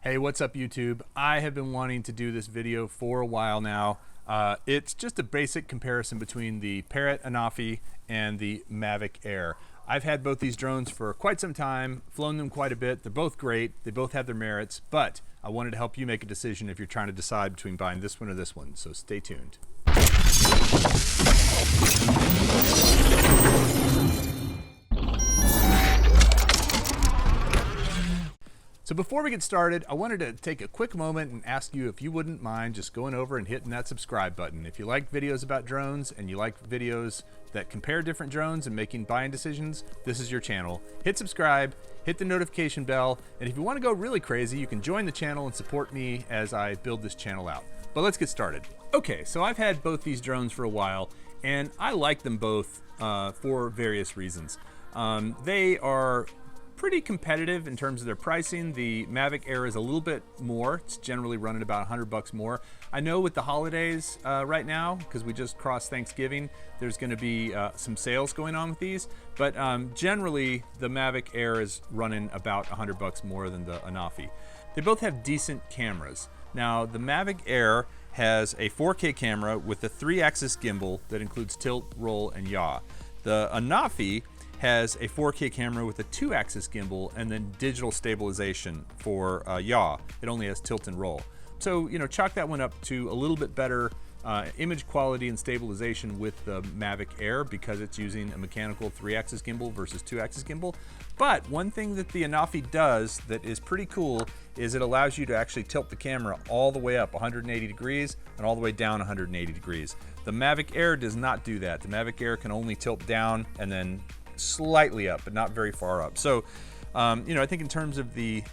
Hey, what's up YouTube? I have been wanting to do this video for a while now. It's just a basic comparison between the Parrot ANAFI and the Mavic Air. I've had both these drones for quite some time, flown them quite a bit. They're both great. They both have their merits, but I wanted to help you make a decision if you're trying to decide between buying this one or this one, so stay tuned. So before we get started, I wanted to take a quick moment and ask you if you wouldn't mind just going over and hitting that subscribe button. If you like videos about drones and you like videos that compare different drones and making buying decisions, this is your channel. Hit subscribe, hit the notification bell, and if you want to go really crazy, you can join the channel and support me as I build this channel out. But let's get started. Okay, so I've had both these drones for a while, and I like them both for various reasons. They are pretty competitive in terms of their pricing. The Mavic Air is a little bit more. It's generally running about $100 more. I know with the holidays right now, because we just crossed Thanksgiving, there's going to be some sales going on with these, but generally the Mavic Air is running about $100 more than the ANAFI. They both have decent cameras. Now the Mavic Air has a 4K camera with a 3-axis gimbal that includes tilt, roll, and yaw. The ANAFI has a 4K camera with a 2-axis gimbal and then digital stabilization for yaw. It only has tilt and roll. So, you know, chalk that one up to a little bit better image quality and stabilization with the Mavic Air because it's using a mechanical 3-axis gimbal versus 2-axis gimbal. But one thing that the ANAFI does that is pretty cool is it allows you to actually tilt the camera all the way up 180 degrees and all the way down 180 degrees. The Mavic Air does not do that. The Mavic Air can only tilt down and then slightly up, but not very far up. So, you know, I think in terms of the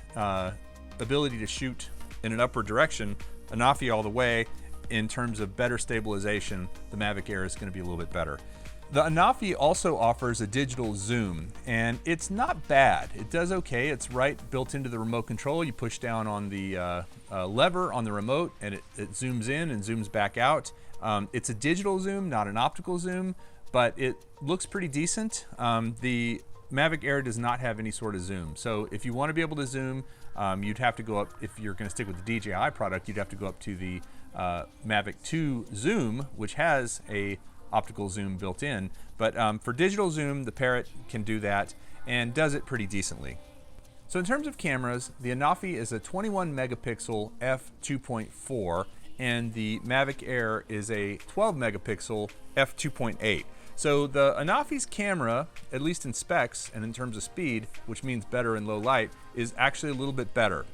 ability to shoot in an upward direction, ANAFI all the way. In terms of better stabilization, the Mavic Air is going to be a little bit better. The ANAFI also offers a digital zoom, and it's not bad. It does okay. It's right built into the remote control. You push down on the lever on the remote, and it zooms in and zooms back out. It's a digital zoom, not an optical zoom, but it looks pretty decent. The Mavic Air does not have any sort of zoom. So if you want to be able to zoom, you'd have to go up, if you're going to stick with the DJI product, you'd have to go up to the Mavic 2 Zoom, which has a optical zoom built in. But for digital zoom, the Parrot can do that and does it pretty decently. So in terms of cameras, the ANAFI is a 21 megapixel f2.4 and the Mavic Air is a 12 megapixel f2.8. So the ANAFI's camera, at least in specs and in terms of speed, which means better in low light, is actually a little bit better.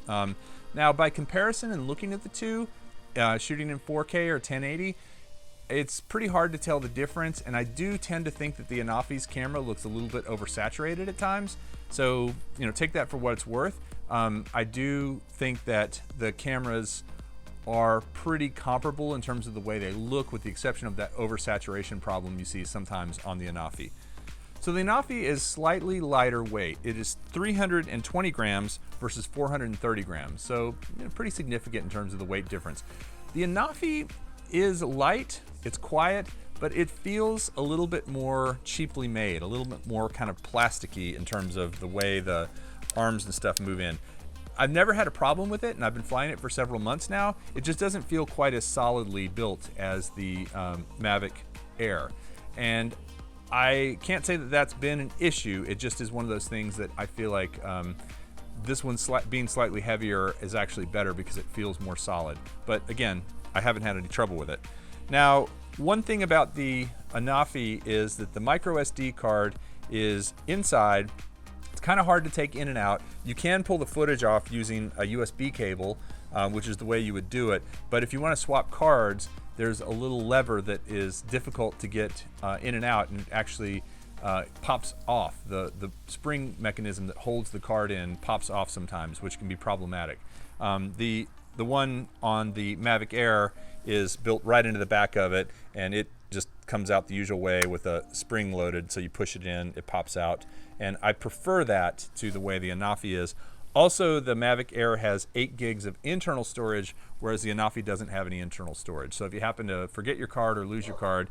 Now by comparison and looking at the two, shooting in 4K or 1080, it's pretty hard to tell the difference, and I do tend to think that the ANAFI's camera looks a little bit oversaturated at times. So, you know, take that for what it's worth. I do think that the cameras are pretty comparable in terms of the way they look, with the exception of that oversaturation problem you see sometimes on the ANAFI. So the ANAFI is slightly lighter weight. It is 320 grams versus 430 grams. So, you know, pretty significant in terms of the weight difference. The ANAFI is light, it's quiet, but it feels a little bit more cheaply made, a little bit more kind of plasticky in terms of the way the arms and stuff move in. I've never had a problem with it, and I've been flying it for several months now. It just doesn't feel quite as solidly built as the Mavic Air. And I can't say that that's been an issue. It just is one of those things that I feel like this one being slightly heavier is actually better because it feels more solid. But again, I haven't had any trouble with it. Now, one thing about the ANAFI is that the micro SD card is inside. It's kind of hard to take in and out. You can pull the footage off using a USB cable, which is the way you would do it. But if you want to swap cards, there's a little lever that is difficult to get in and out, and it actually pops off. The spring mechanism that holds the card in pops off sometimes, which can be problematic. The one on the Mavic Air is built right into the back of it, and it just comes out the usual way with a spring loaded, so you push it in, it pops out. And I prefer that to the way the ANAFI is. Also, the Mavic Air has 8 gigs of internal storage, whereas the ANAFI doesn't have any internal storage. So if you happen to forget your card or lose your card,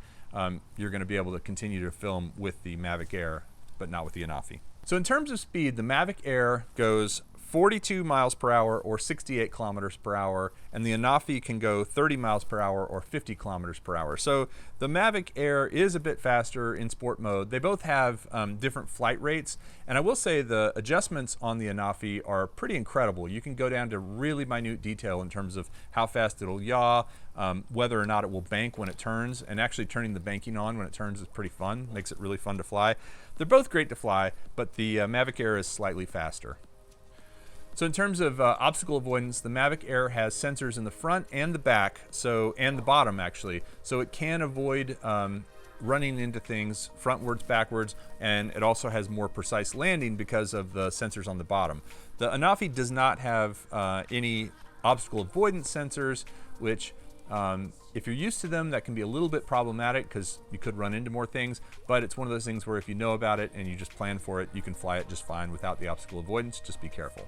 you're going to be able to continue to film with the Mavic Air, but not with the ANAFI. So in terms of speed, the Mavic Air goes 42 miles per hour or 68 kilometers per hour, and the ANAFI can go 30 miles per hour or 50 kilometers per hour. So the Mavic Air is a bit faster in sport mode. They both have different flight rates, and I will say the adjustments on the ANAFI are pretty incredible. You can go down to really minute detail in terms of how fast it'll yaw, whether or not it will bank when it turns, and actually turning the banking on when it turns is pretty fun, makes it really fun to fly. They're both great to fly, but the Mavic Air is slightly faster. So in terms of obstacle avoidance, the Mavic Air has sensors in the front and the back, and the bottom actually, so it can avoid running into things frontwards, backwards, and it also has more precise landing because of the sensors on the bottom. The ANAFI does not have any obstacle avoidance sensors, which if you're used to them, that can be a little bit problematic because you could run into more things, but it's one of those things where if you know about it and you just plan for it, you can fly it just fine without the obstacle avoidance. Just be careful.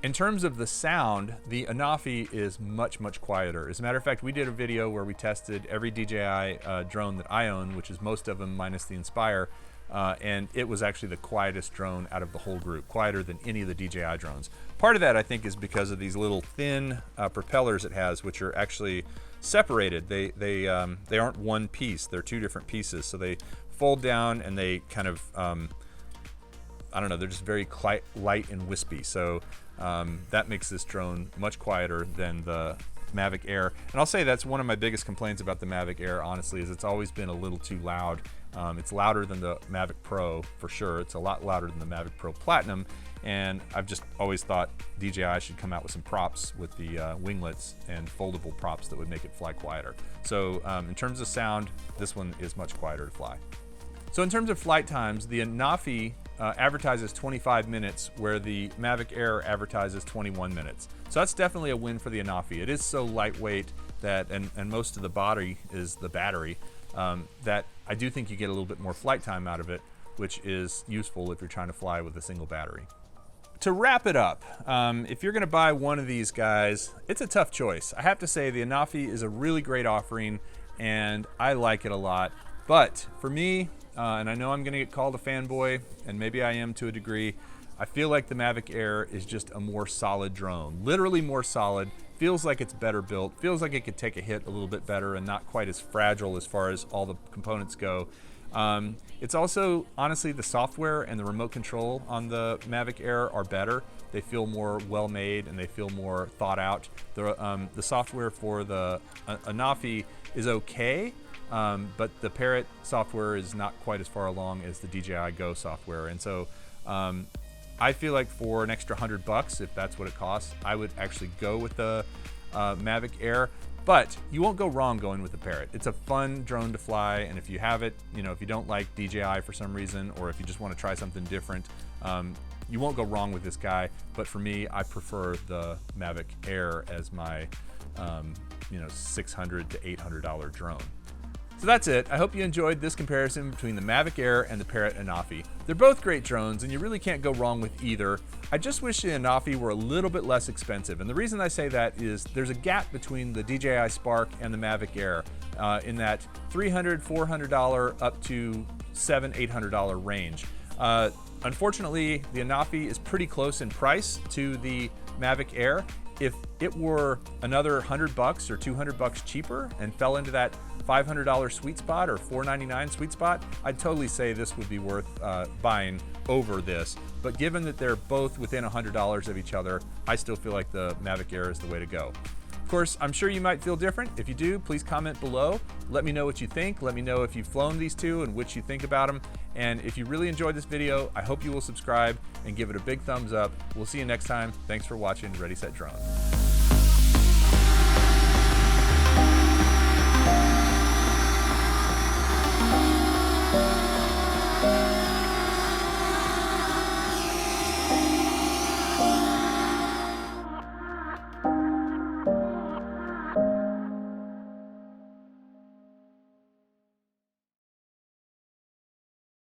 In terms of the sound, the ANAFI is much, much quieter. As a matter of fact, we did a video where we tested every DJI drone that I own, which is most of them minus the Inspire, and it was actually the quietest drone out of the whole group, quieter than any of the DJI drones. Part of that, I think, is because of these little thin propellers it has, which are actually separated. They aren't one piece, they're two different pieces, so they fold down and they kind of, I don't know, they're just very light and wispy. So that makes this drone much quieter than the Mavic Air. And I'll say that's one of my biggest complaints about the Mavic Air, honestly, is it's always been a little too loud. It's louder than the Mavic Pro, for sure. It's a lot louder than the Mavic Pro Platinum. And I've just always thought DJI should come out with some props with the winglets and foldable props that would make it fly quieter. So in terms of sound, this one is much quieter to fly. So in terms of flight times, the ANAFI advertises 25 minutes, where the Mavic Air advertises 21 minutes. So that's definitely a win for the ANAFI. It is so lightweight that, and most of the body is the battery, that I do think you get a little bit more flight time out of it, which is useful if you're trying to fly with a single battery. To wrap it up, if you're gonna buy one of these guys, it's a tough choice. I have to say the ANAFI is a really great offering and I like it a lot, but for me, and I know I'm gonna get called a fanboy, and maybe I am to a degree, I feel like the Mavic Air is just a more solid drone. Literally more solid, feels like it's better built, feels like it could take a hit a little bit better and not quite as fragile as far as all the components go. It's also, honestly, the software and the remote control on the Mavic Air are better. They feel more well-made and they feel more thought out. The software for the ANAFI is okay, but the Parrot software is not quite as far along as the DJI Go software. And so I feel like for an extra $100, if that's what it costs, I would actually go with the Mavic Air. But you won't go wrong going with the Parrot. It's a fun drone to fly, and if you have it, you know, if you don't like DJI for some reason, or if you just want to try something different, you won't go wrong with this guy. But for me, I prefer the Mavic Air as my, you know, $600 to $800 drone. So that's it. I hope you enjoyed this comparison between the Mavic Air and the Parrot ANAFI. They're both great drones and you really can't go wrong with either. I just wish the ANAFI were a little bit less expensive. And the reason I say that is there's a gap between the DJI Spark and the Mavic Air in that $300, $400 up to $700, $800 range. Unfortunately, the ANAFI is pretty close in price to the Mavic Air. If it were another $100 or $200 cheaper and fell into that $500 sweet spot or $499 sweet spot, I'd totally say this would be worth buying over this. But given that they're both within $100 of each other, I still feel like the Mavic Air is the way to go. Of course, I'm sure you might feel different. If you do, please comment below. Let me know what you think. Let me know if you've flown these two and what you think about them. And if you really enjoyed this video, I hope you will subscribe and give it a big thumbs up. We'll see you next time. Thanks for watching Ready, Set, Drone.